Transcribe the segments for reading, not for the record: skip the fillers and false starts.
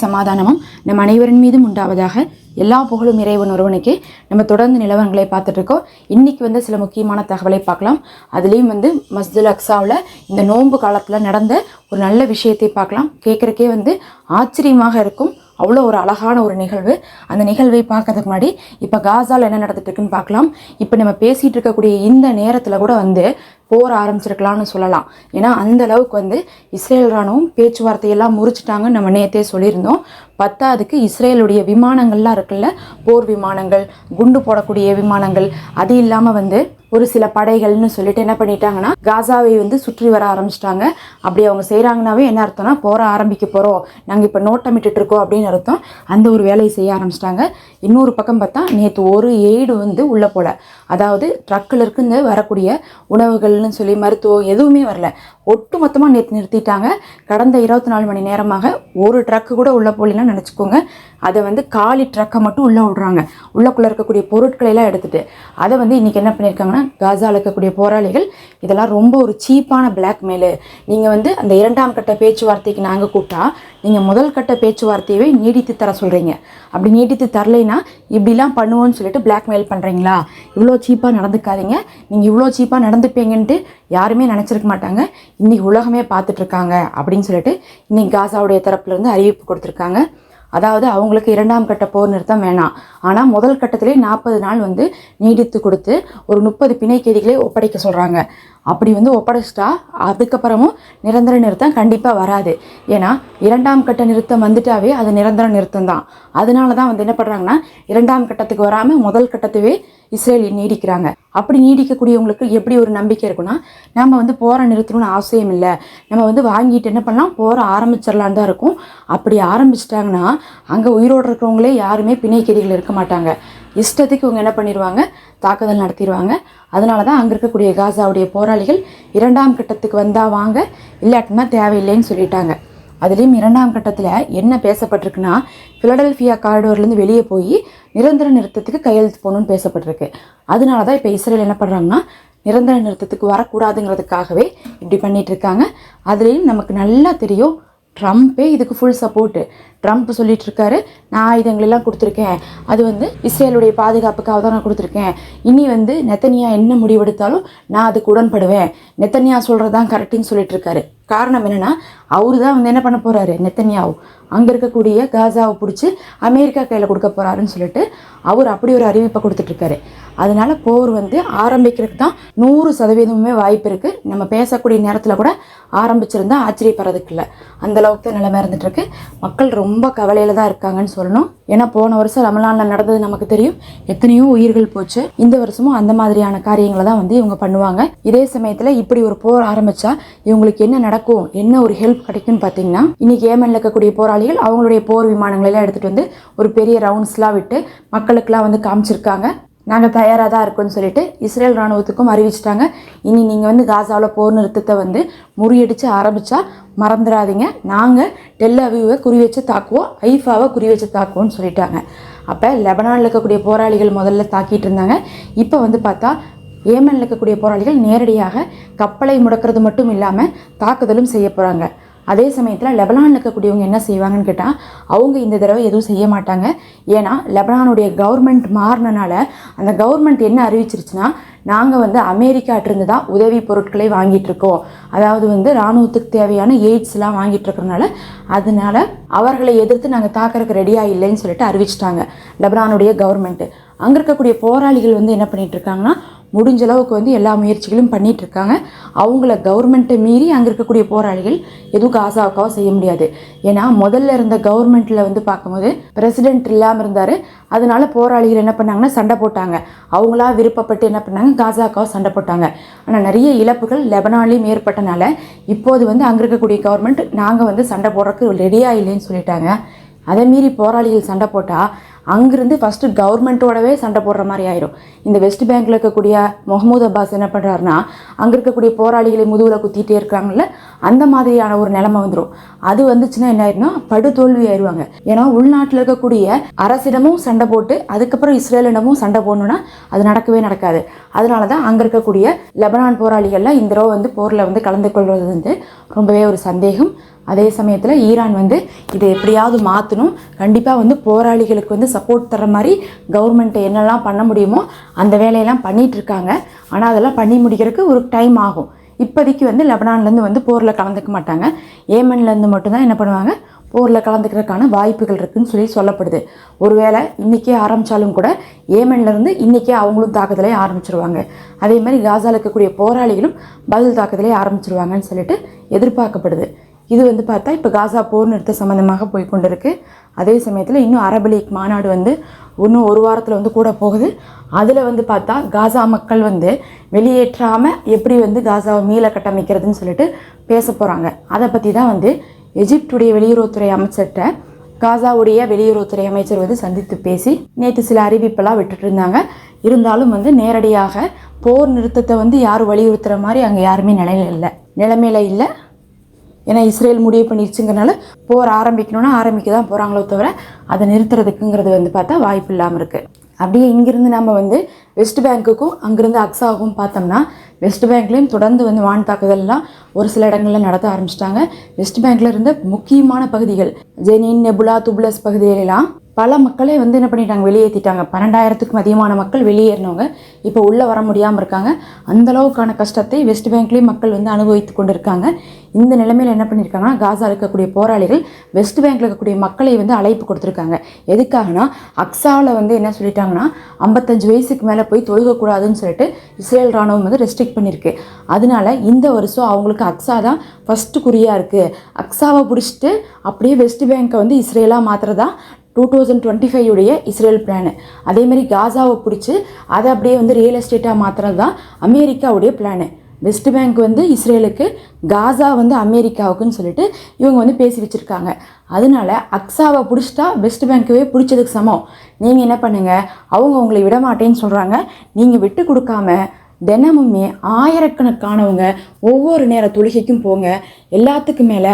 சமாதானமும் நம் அனைவரின் மீதும் உண்டாவதாக. எல்லா புகழும் இறைவன் ஒருவனுக்கே. நம்ம தொடர்ந்து நிலவரங்களை பார்த்துட்டு இருக்கோம். இன்னைக்கு வந்து சில முக்கியமான தகவலை பார்க்கலாம். அதுலேயும் வந்து மஸ்ஜிதுல் அக்ஸாவில் இந்த நோன்பு காலத்தில் நடந்த ஒரு நல்ல விஷயத்தை பார்க்கலாம். கேட்குறக்கே வந்து ஆச்சரியமாக இருக்கும். அவ்வளோ ஒரு அழகான ஒரு நிகழ்வு. அந்த நிகழ்வை பார்க்கறதுக்கு முன்னாடி இப்போ காசாவில் என்ன நடந்துட்டு இருக்குன்னு பார்க்கலாம். இப்போ நம்ம பேசிகிட்டு இருக்கக்கூடிய இந்த நேரத்தில் கூட வந்து போர் ஆரம்பிச்சிருக்கலாம்னு சொல்லலாம். ஏன்னா அந்த அளவுக்கு வந்து இஸ்ரேல் ராணுவம் பேச்சுவார்த்தையெல்லாம் முறிச்சிட்டாங்கன்னு நம்ம நேற்றே சொல்லியிருந்தோம். பத்தாவதுக்கு இஸ்ரேலுடைய விமானங்கள்லாம் இருக்குல்ல, போர் விமானங்கள், குண்டு போடக்கூடிய விமானங்கள், அது இல்லாமல் வந்து ஒரு சில படைகள்னு சொல்லிட்டு என்ன பண்ணிட்டாங்கன்னா காசாவை வந்து சுற்றி வர ஆரம்பிச்சிட்டாங்க. அப்படி அவங்க செய்கிறாங்கன்னாவே என்ன அர்த்தம்னா போற ஆரம்பிக்க போகிறோம், நாங்கள் இப்போ நோட்டமிட்டு இருக்கோம் அப்படின்னு அர்த்தம். அந்த ஒரு வேலையை செய்ய ஆரம்பிச்சிட்டாங்க. இன்னொரு பக்கம் பார்த்தா நேற்று ஒரு எய்டு வந்து உள்ளே போல, அதாவது ட்ரக்கில் இருந்து வரக்கூடிய உணவுகள்னு சொல்லி மருத்துவம் எதுவுமே வரல. ஒட்டு மொத்தமாக நேற்று நிறுத்திட்டாங்க. கடந்த 24 மணி நேரமாக ஒரு ட்ரக்கு கூட உள்ளே போகலன்னா நினச்சிக்கோங்க. அதை வந்து காலி ட்ரக்கை மட்டும் உள்ளே விடுறாங்க. உள்ளக்குள்ளே இருக்கக்கூடிய பொருட்களையெல்லாம் எடுத்துகிட்டு அதை வந்து இன்றைக்கி என்ன பண்ணியிருக்காங்கன்னா காசாவில் இருக்கக்கூடிய போராளிகள் இதெல்லாம் ரொம்ப ஒரு சீப்பான பிளாக்மெயிலு. நீங்கள் வந்து அந்த 2ஆம் கட்ட பேச்சுவார்த்தைக்கு நாங்கள் கூப்பிட்டா நீங்கள் முதல் கட்ட பேச்சுவார்த்தையவே நீடித்து தர சொல்கிறீங்க. அப்படி நீடித்து தரலைன்னா இப்படிலாம் பண்ணுவோன்னு சொல்லிட்டு பிளாக்மெயில் பண்ணுறீங்களா? இவ்வளோ சீப்பாக நடந்துக்காதீங்க. நீங்கள் இவ்வளோ சீப்பாக நடந்துப்பீங்கன்ட்டு யாருமே நினச்சிருக்க மாட்டாங்க. இன்றைக்கி உலகமே பார்த்துட்ருக்காங்க அப்படின்னு சொல்லிட்டு இன்றைக்கி காசாவுடைய தரப்புலேருந்து அறிவிப்பு கொடுத்துருக்காங்க. அதாவது அவங்களுக்கு 2ஆம் கட்ட போர் நிறுத்தம் வேணாம், ஆனால் முதல் கட்டத்திலே 40 நாள் வந்து நீடித்து கொடுத்து ஒரு 30 பிணை கைதிகளை ஒப்படைக்க சொல்கிறாங்க. அப்படி வந்து ஒப்படைச்சிட்டா அதுக்கப்புறமும் நிரந்தர நிறுத்தம் கண்டிப்பாக வராது. ஏன்னா 2ஆம் கட்ட நிறுத்தம் வந்துட்டாவே அது நிரந்தர நிறுத்தம் தான். அதனால தான் வந்து என்ன பண்ணுறாங்கன்னா 2ஆம் கட்டத்துக்கு வராமல் முதல் கட்டத்துவே இஸ்ரேல் நீடிக்கிறாங்க. அப்படி நீடிக்கக்கூடியவங்களுக்கு எப்படி ஒரு நம்பிக்கை இருக்குன்னா, நம்ம வந்து போரை நிறுத்தணும்னு அவசியம் இல்லை, நம்ம வந்து வாங்கிட்டு என்ன பண்ணலாம் போரை ஆரம்பிச்சிடலான் தான் இருக்கும். அப்படி ஆரம்பிச்சிட்டாங்கன்னா அங்கே உயிரோடு இருக்கிறவங்களே யாருமே பிணை கைதிகள் இருக்க மாட்டாங்க. இஷ்டத்துக்கு இவங்க என்ன பண்ணிடுவாங்க, தாக்குதல் நடத்திடுவாங்க. அதனால தான் அங்கே இருக்கக்கூடிய காசாவுடைய போராளிகள் 2ஆம் கட்டத்துக்கு வந்தால் வாங்க, இல்லாட்டினா தேவையில்லைன்னு சொல்லிட்டாங்க. அதுலேயும் 2ஆம் கட்டத்தில் என்ன பேசப்பட்டிருக்குன்னா, ஃபிலடெல்ஃபியா காரிடோர்லேருந்து வெளியே போய் நிரந்தர நிறுத்தத்துக்கு கையெழுத்து போகணுன்னு பேசப்பட்டிருக்கு. அதனால தான் இப்போ இஸ்ரேல் என்ன பண்ணுறாங்கன்னா நிரந்தர நிறுத்தத்துக்கு வரக்கூடாதுங்கிறதுக்காகவே இப்படி பண்ணிகிட்டு இருக்காங்க. அதுலேயும் நமக்கு நல்லா தெரியும், ட்ரம்ப்பே இதுக்கு ஃபுல் சப்போர்ட்டு. ட்ரம்ப் சொல்லிட்டு இருக்காரு, நான் ஆயுதங்களெல்லாம் கொடுத்துருக்கேன், அது வந்து இஸ்ரேலுடைய பாதுகாப்புக்காக தான் நான் கொடுத்துருக்கேன், இனி வந்து நெத்தனியா என்ன முடிவெடுத்தாலும் நான் அதுக்கு உடன்படுவேன், நெத்தனியா சொல்கிறது தான் கரெக்டுன்னு சொல்லிட்டு இருக்காரு. காரணம் என்னென்னா அவரு தான் வந்து என்ன பண்ண போகிறாரு, நெத்தனியாவு அங்கே இருக்கக்கூடிய காசாவை பிடிச்சி அமெரிக்கா கையில் கொடுக்க போகிறாருன்னு சொல்லிட்டு அவர் அப்படி ஒரு அறிவிப்பை கொடுத்துட்ருக்காரு. அதனால போர் வந்து ஆரம்பிக்கிறதுக்கு தான் 100% வாய்ப்பு இருக்குது. நம்ம பேசக்கூடிய நேரத்தில் கூட ஆரம்பிச்சிருந்தா ஆச்சரியப்படுறதுக்கு இல்லை. அந்தளவுக்கு தான் நிலைமை இருந்துகிட்ருக்கு. மக்கள் ரொம்ப கவலையில் தான் இருக்காங்கன்னு சொல்லணும். ஏன்னா போன வருஷம் ரமலானில் நடந்தது நமக்கு தெரியும், எத்தனையோ உயிர்கள் போச்சு. இந்த வருஷமும் அந்த மாதிரியான காரியங்களை தான் வந்து இவங்க பண்ணுவாங்க. இதே சமயத்தில் இப்படி ஒரு போர் ஆரம்பித்தா இவங்களுக்கு என்ன நடக்கும், என்ன ஒரு ஹெல்ப் கிடைக்கும்னு பார்த்தீங்கன்னா, இன்னைக்கு ஏமனில் இருக்கக்கூடிய போராளிகள் அவங்களுடைய போர் விமானங்களெல்லாம் எடுத்துகிட்டு வந்து ஒரு பெரிய ரவுண்ட்ஸ்லாம் விட்டு மக்களுக்கெல்லாம் வந்து காமிச்சிருக்காங்க. நாங்கள் தயாராக தான் இருக்கோன்னு சொல்லிட்டு இஸ்ரேல் இராணுவத்துக்கும் அறிவிச்சிட்டாங்க. இனி நீங்கள் வந்து காசாவில் போர் நிறுத்தத்தை வந்து முறியடித்து ஆரம்பித்தா மறந்துடாதீங்க, நாங்கள் டெல் அவீவை குறி வச்சு தாக்குவோம், ஐஃபாவை குறி வச்சு தாக்குவோன்னு சொல்லிட்டாங்க. அப்போ லெபனானில் இருக்கக்கூடிய போராளிகள் முதல்ல தாக்கிட்டு இருந்தாங்க. இப்போ வந்து பார்த்தா ஏமனில் இருக்கக்கூடிய போராளிகள் நேரடியாக கப்பலை முடக்கிறது மட்டும் இல்லாமல் தாக்குதலும் செய்ய போகிறாங்க. அதே சமயத்தில் லெபனானில் இருக்கக்கூடியவங்க என்ன செய்வாங்கன்னு கேட்டால், அவங்க இந்த தடவை எதுவும் செய்ய மாட்டாங்க. ஏன்னா லெபனானுடைய கவர்மெண்ட் மாறினால அந்த கவர்மெண்ட் என்ன அறிவிச்சிருச்சுன்னா, நாங்கள் வந்து அமெரிக்காட்டிருந்து தான் உதவி பொருட்களை வாங்கிட்டு இருக்கோம், அதாவது வந்து இராணுவத்துக்கு தேவையான எய்ட்ஸ்லாம் வாங்கிட்டு இருக்கிறதுனால அதனால அவர்களை எதிர்த்து நாங்கள் தாக்கறதுக்கு ரெடியாக இல்லைன்னு சொல்லிட்டு அறிவிச்சிட்டாங்க லெபனானுடைய கவர்மெண்ட்டு. அங்கே இருக்கக்கூடிய போராளிகள் வந்து என்ன பண்ணிட்டு இருக்காங்கன்னா, முடிஞ்ச அளவுக்கு வந்து எல்லா முயற்சிகளும் பண்ணிட்டு இருக்காங்க. அவங்கள கவர்மெண்ட்டை மீறி அங்கே இருக்கக்கூடிய போராளிகள் எதுவும் காசாவுக்காக செய்ய முடியாது. ஏன்னா முதல்ல இருந்த கவர்மெண்ட்டில் வந்து பார்க்கும்போது பிரசிடென்ட் இல்லாமல் இருந்தார். அதனால போராளிகள் என்ன பண்ணாங்கன்னா சண்டை போட்டாங்க. அவங்களா விருப்பப்பட்டு என்ன பண்ணாங்க, காசாவுக்காக சண்டை போட்டாங்க. ஆனால் நிறைய இழப்புகள் லெபனான்லேயும் ஏற்பட்டனால இப்போது வந்து அங்கே இருக்கக்கூடிய கவர்மெண்ட் நாங்கள் வந்து சண்டை போடுறதுக்கு ரெடியாக இல்லைன்னு சொல்லிட்டாங்க. அதை மீறி போராளிகள் சண்டை போட்டால் அங்கிருந்து ஃபஸ்ட்டு கவர்மெண்ட்டோடவே சண்டை போடுற மாதிரி ஆயிரும். இந்த வெஸ்ட் பேங்க்கில் இருக்கக்கூடிய முகமது அப்பாஸ் என்ன பண்ணுறாருன்னா, அங்கே இருக்கக்கூடிய போராளிகளை முதுகில் குத்திட்டே இருக்காங்கல்ல, அந்த மாதிரியான ஒரு நிலைமை வந்துடும். அது வந்துச்சுன்னா என்ன ஆயிரும்னா படுதோல்வி ஆயிடுவாங்க. ஏன்னா உள்நாட்டில் இருக்கக்கூடிய அரசிடமும் சண்டை போட்டு அதுக்கப்புறம் இஸ்ரேலிடமும் சண்டை போடணுன்னா அது நடக்கவே நடக்காது. அதனால தான் அங்கே இருக்கக்கூடிய லெபனான் போராளிகள்லாம் இந்த தடவை வந்து போரில் வந்து கலந்து கொள்வது வந்து ரொம்பவே ஒரு சந்தேகம். அதே சமயத்தில் ஈரான் வந்து இதை எப்படியாவது மாற்றணும், கண்டிப்பாக வந்து போராளிகளுக்கு வந்து சப்போர்ட் தர மாதிரி கவர்மெண்ட்டை என்னெல்லாம் பண்ண முடியுமோ அந்த வேலையெல்லாம் பண்ணிகிட்ருக்காங்க. ஆனால் அதெல்லாம் பண்ணி முடிக்கிறதுக்கு ஒரு டைம் ஆகும். இப்போதைக்கு வந்து லெபனான்லேருந்து வந்து போரில் கலந்துக்க மாட்டாங்க. ஏமன்லேருந்து மட்டும்தான் என்ன பண்ணுவாங்க, போரில் கலந்துக்கிறதுக்கான வாய்ப்புகள் இருக்குதுன்னு சொல்லப்படுது. ஒருவேளை இன்றைக்கே ஆரம்பித்தாலும் கூட ஏமன்லேருந்து இன்றைக்கே அவங்களும் தாக்குதலே ஆரம்பிச்சிருவாங்க. அதே மாதிரி காசாவில் இருக்கக்கூடிய போராளிகளும் பதில் தாக்குதலே ஆரம்பிச்சிருவாங்கன்னு சொல்லிட்டு எதிர்பார்க்கப்படுது. இது வந்து பார்த்தா இப்போ காசா போர் நிறுத்த சம்மந்தமாக போய் கொண்டு இருக்குது. அதே சமயத்தில் இன்னும் அரபு லீக் மாநாடு வந்து இன்னும் ஒரு வாரத்தில் வந்து கூட போகுது. அதில் வந்து பார்த்தா காசா மக்கள் வந்து வெளியேற்றாமல் எப்படி வந்து காசாவை மீள கட்டமைக்கிறதுன்னு சொல்லிட்டு பேச போகிறாங்க. அதை பற்றி தான் வந்து எஜிப்டுடைய வெளியுறவுத்துறை அமைச்சர்கிட்ட காசாவுடைய வெளியுறவுத்துறை அமைச்சர் வந்து சந்தித்து பேசி நேற்று சில அறிவிப்பெல்லாம் விட்டுட்டு இருந்தாங்க. இருந்தாலும் வந்து நேரடியாக போர் நிறுத்தத்தை வந்து யாரும் வலியுறுத்துகிற மாதிரி அங்கே யாருமே நிலைமையில இல்லை. ஏன்னா இஸ்ரேல் முடிவு பண்ணிடுச்சுங்கிறனால போர் ஆரம்பிக்கணும்னா ஆரம்பிக்க தான் போகிறாங்களோ தவிர அதை நிறுத்துறதுக்குங்கிறது வந்து பார்த்தா வாய்ப்பு இல்லாமல் இருக்குது. அப்படியே இங்கிருந்து நம்ம வந்து வெஸ்ட் பேங்க்குக்கும் அங்கேருந்து அக்ஸாவுக்கும் பார்த்தோம்னா, வெஸ்ட் பேங்க்லேயும் தொடர்ந்து வந்து வான் தாக்குதல்லாம் ஒரு சில இடங்களில் நடத்த ஆரம்பிச்சிட்டாங்க. வெஸ்ட் பேங்க்கில் இருந்த முக்கியமான பகுதிகள் ஜெனின், நெபுலா, துப்லஸ் பகுதிகளெல்லாம் பல மக்களே வந்து என்ன பண்ணிட்டாங்க, வெளியேற்றிட்டாங்க. 12,000க்கும் அதிகமான மக்கள் வெளியேறினவங்க இப்போ உள்ளே வர முடியாமல் இருக்காங்க. அந்தளவுக்கான கஷ்டத்தை வெஸ்ட் பேங்க்லேயும் மக்கள் வந்து அனுபவித்து கொண்டு இருக்காங்க. இந்த நிலைமையில் என்ன பண்ணியிருக்காங்கன்னா, காசா இருக்கக்கூடிய போராளிகள் வெஸ்ட் பேங்க்கில் இருக்கக்கூடிய மக்களை வந்து அழைப்பு கொடுத்துருக்காங்க. எதுக்காகனா, அக்ஸாவில் வந்து என்ன சொல்லிட்டாங்கன்னா 55 வயசுக்கு மேலே போய் தொழுகக்கூடாதுன்னு சொல்லிட்டு இஸ்ரேல் ராணுவம் வந்து ரெஸ்ட்ரிக்ட் பண்ணியிருக்கு. அதனால இந்த வருஷம் அவங்களுக்கு அக்ஸா தான் ஃபஸ்ட்டு குறியாக இருக்குது. அக்ஸாவை பிடிச்சிட்டு அப்படியே வெஸ்ட் பேங்க்கை வந்து இஸ்ரேலாக மாற்றுறதா 2025 இஸ்ரேல் பிளானு. அதேமாதிரி காசாவை பிடிச்சி அதை அப்படியே வந்து ரியல் எஸ்டேட்டாக மாற்றுறது தான் அமெரிக்காவுடைய பிளானு. வெஸ்ட் பேங்க் வந்து இஸ்ரேலுக்கு, காசா வந்து அமெரிக்காவுக்குன்னு சொல்லிட்டு இவங்க வந்து பேசி வச்சுருக்காங்க. அதனால அக்ஸாவை பிடிச்சிட்டா வெஸ்ட் பேங்க்கவே பிடிச்சதுக்கு சமம். நீங்கள் என்ன பண்ணுங்கள், அவங்க உங்களை விட மாட்டேன்னு சொல்கிறாங்க, நீங்கள் விட்டு கொடுக்காம தினமுமே ஆயிரக்கணக்கானவங்க ஒவ்வொரு நேர தொழுகைக்கும் போங்க. எல்லாத்துக்கும் மேலே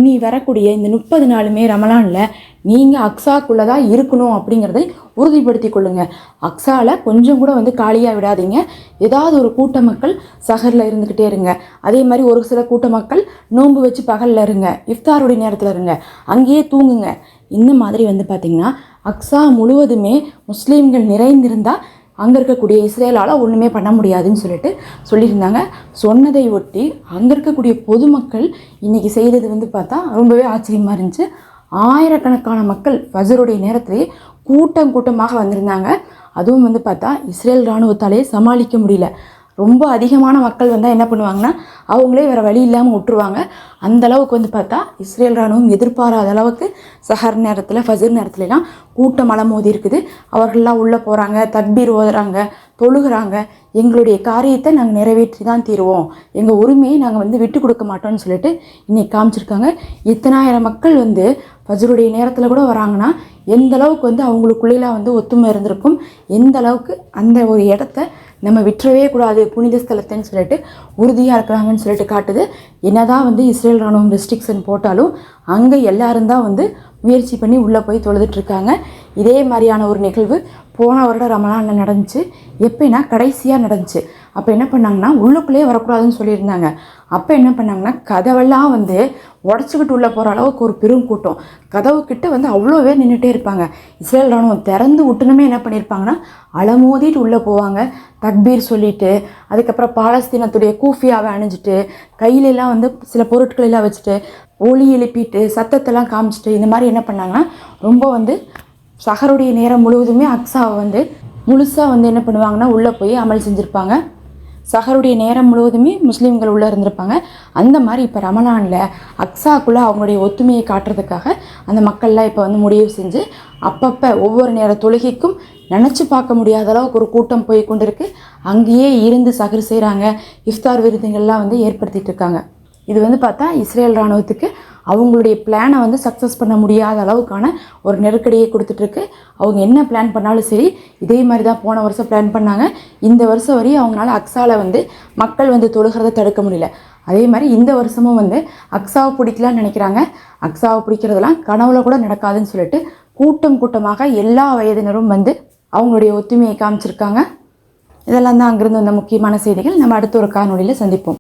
நீ வரக்கூடிய இந்த 30 நாளுமே ரமலானில் நீங்கள் அக்ஸாக்குள்ளே தான் இருக்கணும் அப்படிங்கிறதை உறுதிப்படுத்தி கொள்ளுங்கள். அக்ஸாவில் கொஞ்சம் கூட வந்து காலியாக விடாதீங்க. ஏதாவது ஒரு கூட்ட மக்கள் சஹரில் இருந்துக்கிட்டே இருங்க. அதே மாதிரி ஒரு சில கூட்ட மக்கள் நோன்பு வச்சு பகலில் இருங்க, இஃப்தாருடைய நேரத்தில் இருங்க, அங்கேயே தூங்குங்க. இந்த மாதிரி வந்து பார்த்திங்கன்னா அக்ஸா முழுவதுமே முஸ்லீம்கள் நிறைந்திருந்தால் அங்கே இருக்கக்கூடிய இஸ்ரேலால் ஒன்றுமே பண்ண முடியாதுன்னு சொல்லிட்டு சொல்லியிருந்தாங்க. சொன்னதை ஒட்டி அங்கே இருக்கக்கூடிய பொதுமக்கள் இன்றைக்கி செய்தது வந்து பார்த்தா ரொம்பவே ஆச்சரியமாக இருந்துச்சு. ஆயிரக்கணக்கான மக்கள் ஃபஜருடைய நேரத்திலே கூட்டமாக வந்திருந்தாங்க. அதுவும் வந்து பார்த்தா இஸ்ரேல் இராணுவத்தாலே சமாளிக்க முடியல. ரொம்ப அதிகமான மக்கள் வந்தால் என்ன பண்ணுவாங்கன்னா அவங்களே வேறு வழி இல்லாமல் விட்டுருவாங்க. அந்தளவுக்கு வந்து பார்த்தா இஸ்ரேல் இராணுவம் எதிர்பாராத அளவுக்கு சஹர் நேரத்தில், ஃபஜர் நேரத்துலலாம் கூட்டம் அலமோதி இருக்குது. அவர்கள்லாம் உள்ளே போகிறாங்க, தக்பீர் ஓதுறாங்க, தொழுகிறாங்க. எங்களுடைய காரியத்தை நாங்கள் நிறைவேற்றி தான் தீருவோம், எங்கள் உரிமையை நாங்கள் வந்து விட்டு கொடுக்க மாட்டோம்னு சொல்லிட்டு இன்றைக்கி காமிச்சிருக்காங்க. இத்தனாயிரம் மக்கள் வந்து ஃபஜருடைய நேரத்தில் கூட வராங்கன்னா எந்த அளவுக்கு வந்து அவங்களுக்குள்ளேலாம் வந்து ஒத்துமை இருந்திருக்கும், எந்த அளவுக்கு அந்த ஒரு இடத்த நம்ம விட்டுறவே கூடாது புனித ஸ்தலத்தைன்னு சொல்லிட்டு உறுதியாக இருக்கிறாங்கன்னு சொல்லிட்டு காட்டுது. என்னதான் வந்து இஸ்ரேல் ராணுவம் ரெஸ்ட்ரிக்ஷன் போட்டாலும் அங்கே எல்லாரும் தான் வந்து முயற்சி பண்ணி உள்ளே போய் தொழுதுட்ருக்காங்க. இதே மாதிரியான ஒரு நிகழ்வு போன வருடம் ரமலானில் நடந்துச்சு. எப்படின்னா கடைசியாக நடந்துச்சு. அப்போ என்ன பண்ணாங்கன்னா உள்ளுக்குள்ளேயே வரக்கூடாதுன்னு சொல்லியிருந்தாங்க. அப்போ என்ன பண்ணாங்கன்னா கதவெல்லாம் வந்து உடச்சிக்கிட்டு உள்ளே போகிற அளவுக்கு ஒரு பெரும் கூட்டம், கதவுக்கிட்ட வந்து அவ்வளோ பேர் நின்றுட்டே இருப்பாங்க. இஸ்ரேல் ராணுவம் திறந்து விட்டுனுமே என்ன பண்ணியிருப்பாங்கன்னா அலமோதிட்டு உள்ளே போவாங்க, தக்பீர் சொல்லிவிட்டு, அதுக்கப்புறம் பாலஸ்தீனத்துடைய கூஃபியாவை அணிஞ்சிட்டு, கையிலெல்லாம் வந்து சில பொருட்களெல்லாம் வச்சுட்டு, ஒலி எழுப்பிட்டு, சத்தத்தெல்லாம் காமிச்சிட்டு, இந்த மாதிரி என்ன பண்ணாங்கன்னா ரொம்ப வந்து சஹருடைய நேரம் முழுவதுமே அக்ஸாவை வந்து முழுசாக வந்து என்ன பண்ணுவாங்கன்னா உள்ளே போய் அமல் செஞ்சுருப்பாங்க. சஹருடைய நேரம் முழுவதுமே முஸ்லீம்கள் உள்ளே இருந்திருப்பாங்க. அந்த மாதிரி இப்போ ரமலானில் அக்ஸாக்குள்ளே அவங்களுடைய ஒத்துமையை காட்டுறதுக்காக அந்த மக்கள்லாம் இப்போ வந்து முடிவு செஞ்சு அப்பப்போ ஒவ்வொரு நேர தொழுகைக்கும் நினச்சி பார்க்க முடியாத அளவுக்கு ஒரு கூட்டம் போய் கொண்டு இருக்குது. அங்கேயே இருந்து சஹர் செய்கிறாங்க, இஃப்தார் விருதுகள்லாம் வந்து ஏற்படுத்திகிட்டு இருக்காங்க. இது வந்து பார்த்தா இஸ்ரேல் இராணுவத்துக்கு அவங்களுடைய பிளானை வந்து சக்ஸஸ் பண்ண முடியாத அளவுக்கான ஒரு நெருக்கடியை கொடுத்துட்ருக்கு. அவங்க என்ன பிளான் பண்ணாலும் சரி, இதே மாதிரி தான் போன வருஷம் பிளான் பண்ணாங்க. இந்த வருஷம் வரையும் அவங்களால அக்ஸாவில் வந்து மக்கள் வந்து தொழுகிறத தடுக்க முடியல. அதே மாதிரி இந்த வருஷமும் வந்து அக்ஸாவை பிடிக்கலான்னு நினைக்கிறாங்க. அக்ஸாவை பிடிக்கிறதெல்லாம் கனவுல கூட நடக்காதுன்னு சொல்லிட்டு கூட்டமாக எல்லா வயதினரும் வந்து அவங்களுடைய ஒத்துமையை காமிச்சிருக்காங்க. இதெல்லாம் தான் அங்கிருந்து வந்த முக்கியமான செய்திகள். நம்ம அடுத்த ஒரு காணொளியில் சந்திப்போம்.